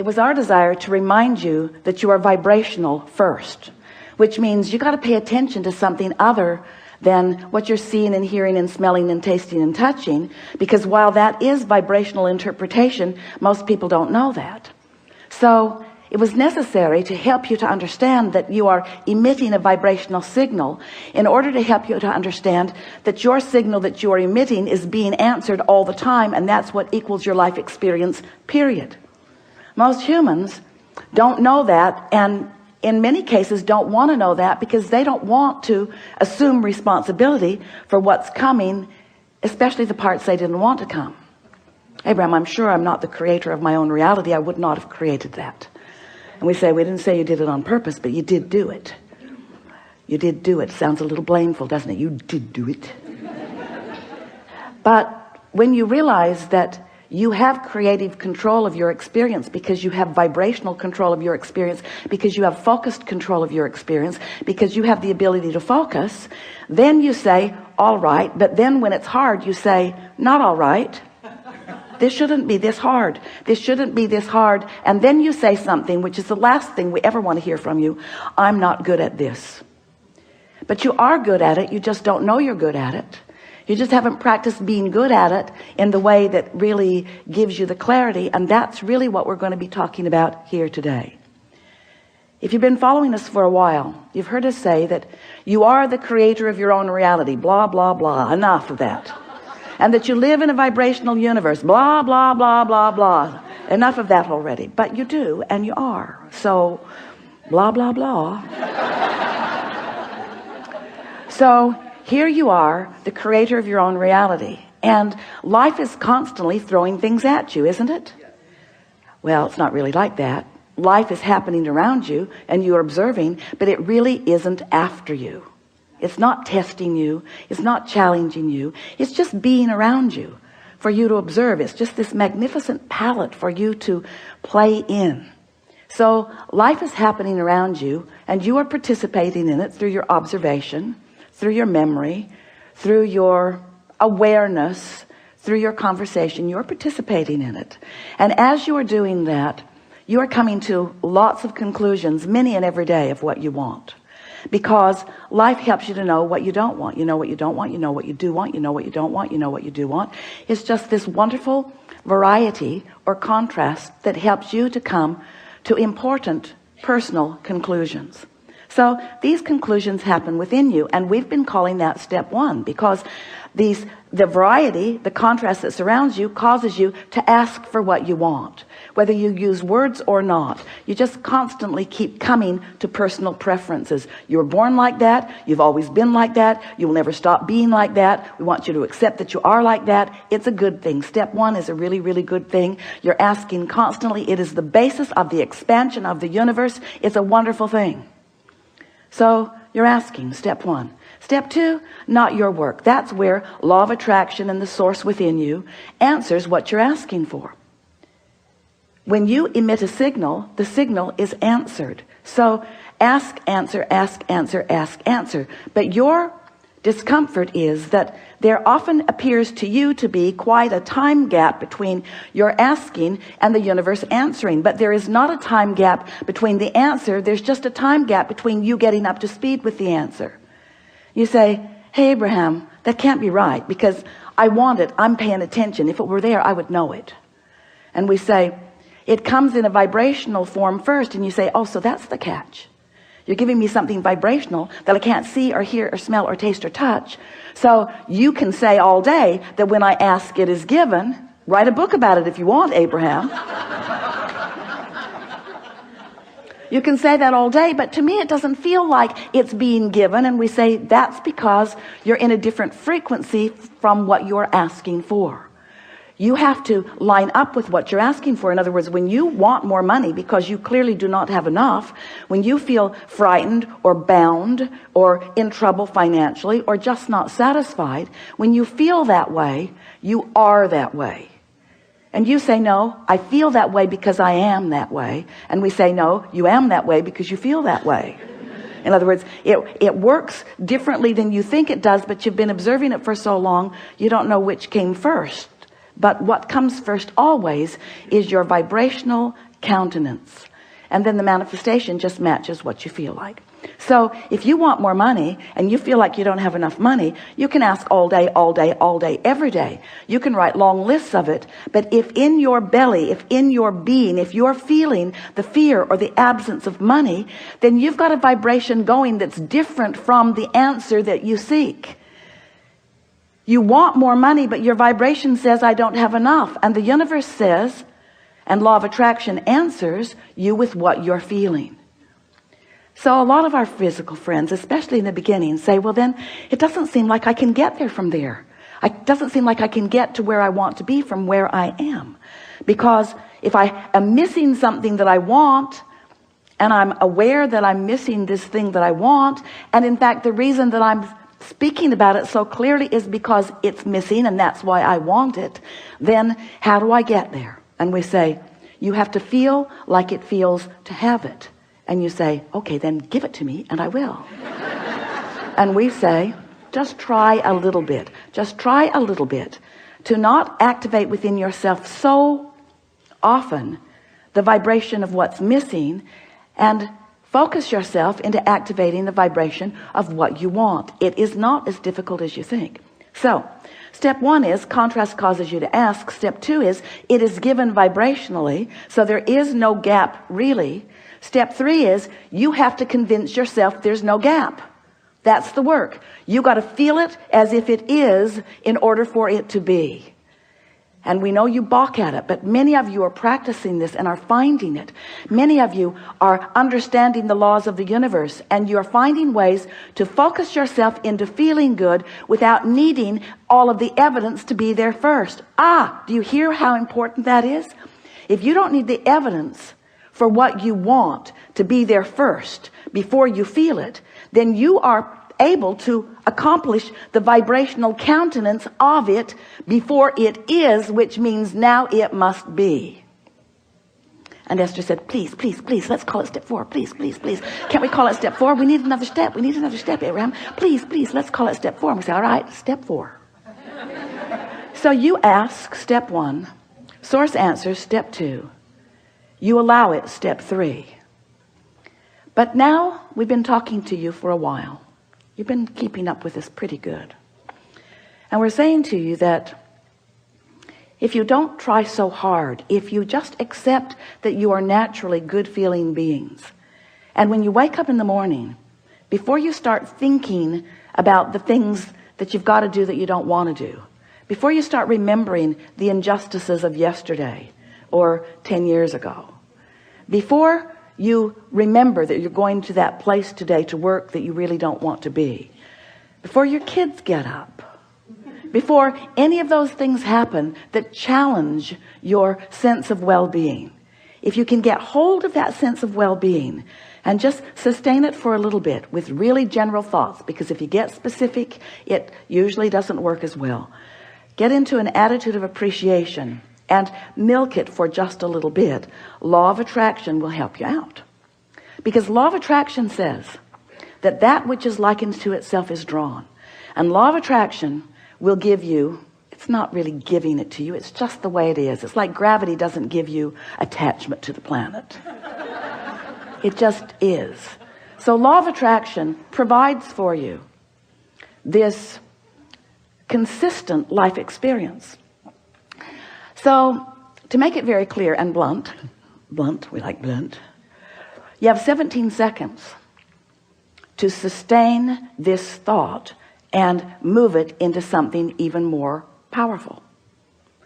It was our desire to remind you that you are vibrational first, which means you got to pay attention to something other than what you're seeing and hearing and smelling and tasting and touching, because while that is vibrational interpretation, most people don't know that. So it was necessary to help you to understand that you are emitting a vibrational signal in order to help you to understand that your signal that you are emitting is being answered all the time, and that's what equals your life experience, period. Most humans don't know that, and in many cases don't want to know that, because they don't want to assume responsibility for what's coming, especially the parts they didn't want to come. Abraham, I'm sure I'm not the creator of my own reality. I would not have created that. And we say, we didn't say you did it on purpose, but you did do it. You did do it. Sounds a little blameful, doesn't it? You did do it. But when you realize that you have creative control of your experience, because you have vibrational control of your experience, because you have focused control of your experience, because you have the ability to focus, then you say, all right. But then when it's hard, you say, not all right. This shouldn't be this hard. This shouldn't be this hard. And then you say something, which is the last thing we ever want to hear from you. I'm not good at this. But you are good at it. You just don't know you're good at it. You just haven't practiced being good at it in the way that really gives you the clarity. And that's really what we're going to be talking about here today. If you've been following us for a while, you've heard us say that you are the creator of your own reality, blah, blah, blah. Enough of that. And that you live in a vibrational universe, blah, blah, blah, blah, blah. Enough of that already. But you do, and you are. So, blah, blah, blah. So, here you are, the creator of your own reality. And life is constantly throwing things at you, isn't it? Well, it's not really like that. Life is happening around you, and you're observing, but it really isn't after you. It's not testing you. It's not challenging you. It's just being around you for you to observe. It's just this magnificent palette for you to play in. So life is happening around you, and you are participating in it through your observation, through your memory, through your awareness, through your conversation. You're participating in it. And as you are doing that, you are coming to lots of conclusions, many and every day, of what you want. Because life helps you to know what you don't want. You know what you don't want. You know what you do want. You know what you don't want. You know what you do want. It's just this wonderful variety or contrast that helps you to come to important personal conclusions. So these conclusions happen within you, and we've been calling that step one, because the variety, the contrast that surrounds you, causes you to ask for what you want, whether you use words or not. You just constantly keep coming to personal preferences. You were born like that. You've always been like that. You will never stop being like that. We want you to accept that you are like that. It's a good thing. Step one is a really, really good thing. You're asking constantly. It is the basis of the expansion of the universe. It's a wonderful thing. So you're asking, step one. Step two, not your work. That's where law of attraction and the source within you answers what you're asking for. When you emit a signal, the signal is answered. So ask, answer, ask, answer, ask, answer. But your discomfort is that there often appears to you to be quite a time gap between your asking and the universe answering. But there is not a time gap between the answer. There's just a time gap between you getting up to speed with the answer. You say, hey, Abraham, that can't be right, because I want it. I'm paying attention. If it were there, I would know it. And we say, it comes in a vibrational form first. And you say, oh, so that's the catch. You're giving me something vibrational that I can't see or hear or smell or taste or touch. So you can say all day that when I ask, it is given. Write a book about it if you want, Abraham. You can say that all day, but to me it doesn't feel like it's being given. And we say that's because you're in a different frequency from what you're asking for. You have to line up with what you're asking for. In other words, when you want more money because you clearly do not have enough, when you feel frightened or bound or in trouble financially or just not satisfied, when you feel that way, you are that way. And you say, no, I feel that way because I am that way. And we say, no, you am that way because you feel that way. In other words, it works differently than you think it does, but you've been observing it for so long, you don't know which came first. But what comes first always is your vibrational countenance. And then the manifestation just matches what you feel like. So if you want more money and you feel like you don't have enough money, you can ask all day, all day, all day, every day. You can write long lists of it. But if in your belly, if in your being, if you're feeling the fear or the absence of money, then you've got a vibration going that's different from the answer that you seek. You want more money, but your vibration says, I don't have enough. And the universe says, and law of attraction answers you with what you're feeling. So a lot of our physical friends, especially in the beginning, say, well, then it doesn't seem like I can get there from there. It doesn't seem like I can get to where I want to be from where I am. Because if I am missing something that I want, and I'm aware that I'm missing this thing that I want, and in fact, the reason that I'm speaking about it so clearly is because it's missing, and that's why I want it, then how do I get there? And we say, you have to feel like it feels to have it. And you say, okay, then give it to me and I will. And we say, just try a little bit. Just try a little bit to not activate within yourself so often the vibration of what's missing, and focus yourself into activating the vibration of what you want. It is not as difficult as you think. So step one is contrast causes you to ask. Step two is it is given vibrationally, so there is no gap really. Step three is you have to convince yourself there's no gap. That's the work. You got to feel it as if it is in order for it to be. And we know you balk at it, but many of you are practicing this and are finding it. Many of you are understanding the laws of the universe, and you're finding ways to focus yourself into feeling good without needing all of the evidence to be there first. Do you hear how important that is? If you don't need the evidence for what you want to be there first before you feel it, then you are able to accomplish the vibrational countenance of it before it is, which means now it must be. And Esther said, please, please, please, let's call it step 4. Please, please, please. Can't we call it step 4? We need another step. We need another step, Abraham. Please, please, let's call it step 4. And we say, all right, step 4. So you ask step 1, source answers step 2. You allow it, step 3. But now we've been talking to you for a while. You've been keeping up with us pretty good. And we're saying to you that if you don't try so hard, if you just accept that you are naturally good feeling beings, and when you wake up in the morning, before you start thinking about the things that you've got to do that you don't want to do, before you start remembering the injustices of yesterday or 10 years ago, before you remember that you're going to that place today to work that you really don't want to be, before your kids get up, before any of those things happen that challenge your sense of well-being, if you can get hold of that sense of well-being and just sustain it for a little bit with really general thoughts, because if you get specific, it usually doesn't work as well. Get into an attitude of appreciation and milk it for just a little bit. Law of attraction will help you out, because law of attraction says that that which is likened to itself is drawn, and law of attraction will give you, it's not really giving it to you, it's just the way it is. It's like gravity doesn't give you attachment to the planet. It just is. So law of attraction provides for you this consistent life experience. So to make it very clear and blunt, we like blunt, you have 17 seconds to sustain this thought and move it into something even more powerful.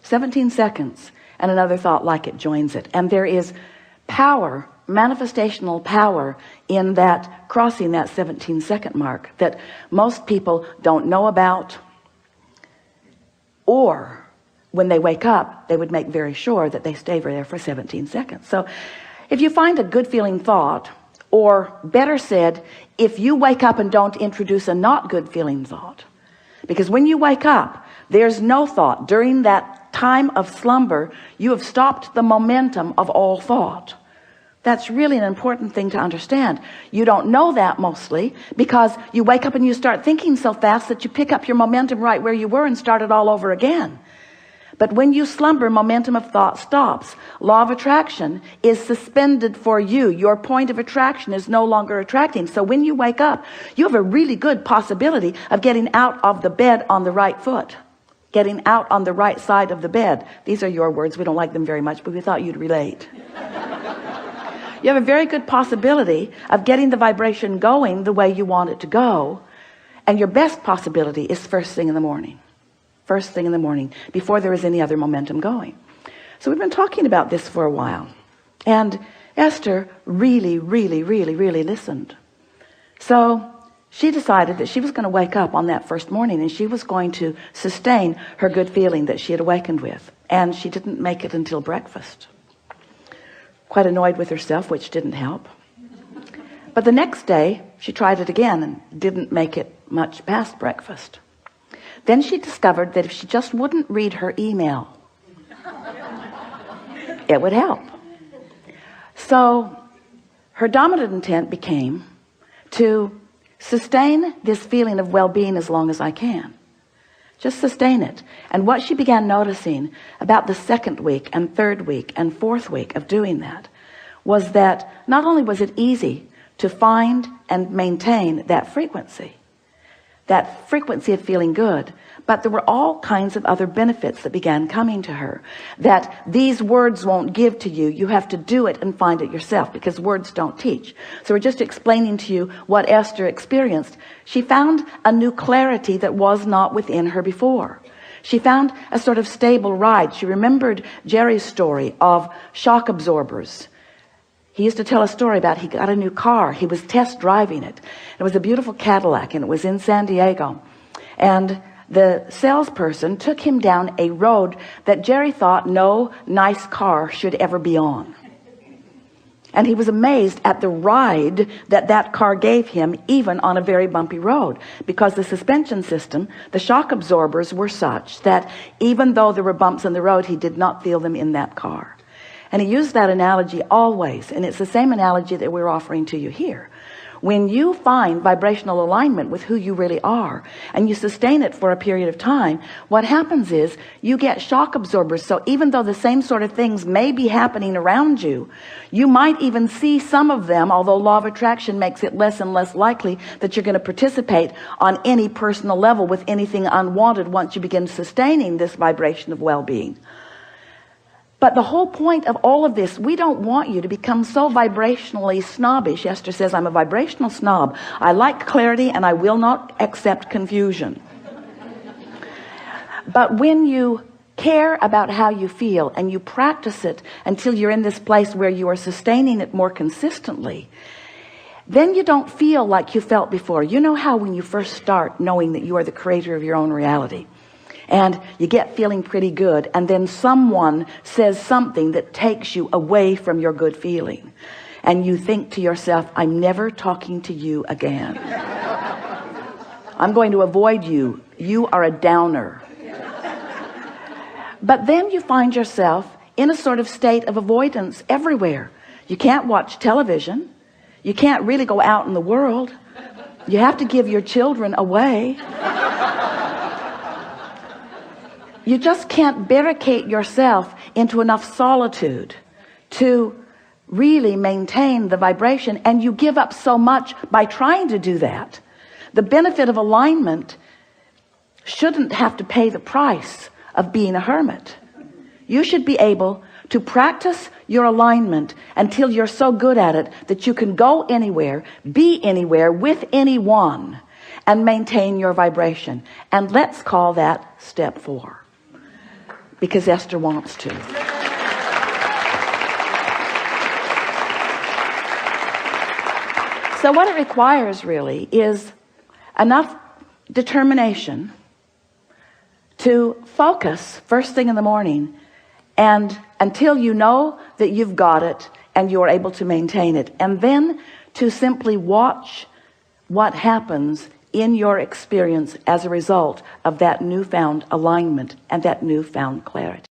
17 seconds and another thought like it joins it. And there is power, manifestational power in that, crossing that 17-second mark, that most people don't know about, or when they wake up, they would make very sure that they stay there for 17 seconds. So if you find a good feeling thought, or better said, if you wake up and don't introduce a not good feeling thought, because when you wake up, there's no thought. During that time of slumber, you have stopped the momentum of all thought. That's really an important thing to understand. You don't know that mostly because you wake up and you start thinking so fast that you pick up your momentum right where you were and start it all over again. But when you slumber, momentum of thought stops. Law of attraction is suspended for you. Your point of attraction is no longer attracting. So when you wake up, you have a really good possibility of getting out of the bed on the right foot, getting out on the right side of the bed. These are your words. We don't like them very much, but we thought you'd relate. You have a very good possibility of getting the vibration going the way you want it to go. And your best possibility is first thing in the morning. First thing in the morning, before there is any other momentum going. So we've been talking about this for a while. And Esther really listened. So she decided that she was going to wake up on that first morning and she was going to sustain her good feeling that she had awakened with. And she didn't make it until breakfast. Quite annoyed with herself, which didn't help. But the next day, she tried it again and didn't make it much past breakfast. Then she discovered that if she just wouldn't read her email, it would help. So her dominant intent became to sustain this feeling of well-being as long as I can. Just sustain it. And what she began noticing about the second week and third week and fourth week of doing that was that not only was it easy to find and maintain that frequency of feeling good, but there were all kinds of other benefits that began coming to her that these words won't give to you. You have to do it and find it yourself, because words don't teach. So we're just explaining to you what Esther experienced. She found a new clarity that was not within her before. She found a sort of stable ride. She remembered Jerry's story of shock absorbers. He used to tell a story about he got a new car. He was test driving it. It was a beautiful Cadillac and it was in San Diego. And the salesperson took him down a road that Jerry thought no nice car should ever be on. And he was amazed at the ride that that car gave him, even on a very bumpy road, because the suspension system, the shock absorbers were such that even though there were bumps in the road, he did not feel them in that car. And he used that analogy always, and it's the same analogy that we're offering to you here. When you find vibrational alignment with who you really are, and you sustain it for a period of time, what happens is you get shock absorbers. So even though the same sort of things may be happening around you, you might even see some of them, although law of attraction makes it less and less likely that you're going to participate on any personal level with anything unwanted once you begin sustaining this vibration of well-being. But the whole point of all of this, we don't want you to become so vibrationally snobbish. Esther says, I'm a vibrational snob. I like clarity and I will not accept confusion. But when you care about how you feel and you practice it until you're in this place where you are sustaining it more consistently, then you don't feel like you felt before. You know how when you first start knowing that you are the creator of your own reality, and you get feeling pretty good, and then someone says something that takes you away from your good feeling, and you think to yourself, I'm never talking to you again. I'm going to avoid you. You are a downer. But then you find yourself in a sort of state of avoidance everywhere. You can't watch television. You can't really go out in the world. You have to give your children away. You just can't barricade yourself into enough solitude to really maintain the vibration, and you give up so much by trying to do that. The benefit of alignment shouldn't have to pay the price of being a hermit. You should be able to practice your alignment until you're so good at it that you can go anywhere, be anywhere with anyone, and maintain your vibration. And let's call that step 4. Because Esther wants to. So what it requires really is enough determination to focus first thing in the morning, and until you know that you've got it and you're able to maintain it, and then to simply watch what happens in your experience as a result of that newfound alignment and that newfound clarity.